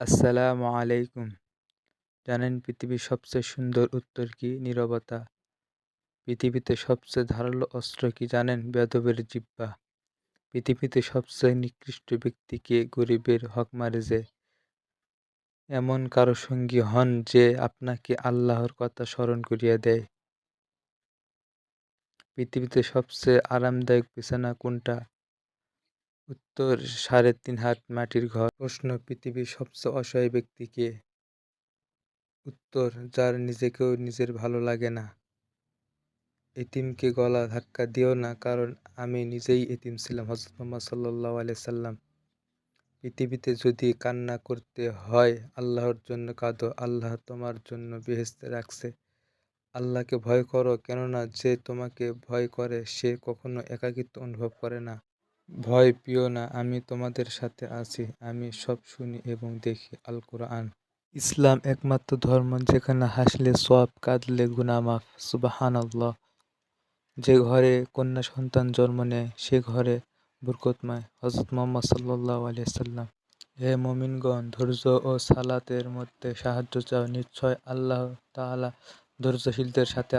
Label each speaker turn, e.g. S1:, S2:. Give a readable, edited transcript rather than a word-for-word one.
S1: আসসালামু আলাইকুম। জানেন পৃথিবীর সবচেয়ে সুন্দর উত্তর কি? নীরবতা। পৃথিবীতে সবচেয়ে ধারালো অস্ত্র কি জানেন? বেয়াদবের জিহ্বা। পৃথিবীতে সবচেয়ে নিকৃষ্ট ব্যক্তি কে? গরিবের হক মারে যে। এমন কারো সঙ্গী হন যে আপনাকে আল্লাহর কথা স্মরণ করিয়ে দেয়। পৃথিবীতে সবচেয়ে আরামদায়ক বিছানা কোনটা? উত্তর ৩.৫ হাত মাটির ঘর। প্রশ্ন, পৃথিবীর সবচেয়ে অসহায় ব্যক্তি কে? উত্তর, যার নিজেকেও নিজের ভালো লাগে না। এতিমকে গলা ধাক্কা দিও না, কারণ আমি নিজেই এতিম ছিলাম। হযরত মুহাম্মদ সাল্লাল্লাহু আলাইহি সাল্লাম। পৃথিবীতে যদি কান্না করতে হয় আল্লাহর জন্য কাঁদো, আল্লাহ তোমার জন্য বেহেশতে রাখছে। আল্লাহকে ভয় করো, কেননা যে তোমাকে ভয় করে সে কখনো একাকিত্ব অনুভব করে না। ভয় পেও না, আমি তোমাদের সাথে আছি, আমি সব শুনি এবং দেখি। আল কোরআন। ইসলাম একমাত্র ধর্ম যেখানে হাসলে সওয়াব, কাঁদলে গুনাহ মাফ। সুবহানাল্লাহ। যে ঘরে কন্যা সন্তান জন্ম নেয় সে ঘরে বরকতময়। হযরত মুহাম্মদ সাল্লাল্লাহু আলাইহি সাল্লাম। হে মুমিনগণ, ধৈর্য ও সালাতের মধ্যে সাহায্য চাও, নিশ্চয় আল্লাহ তাআলা ধৈর্যশীলদের সাথে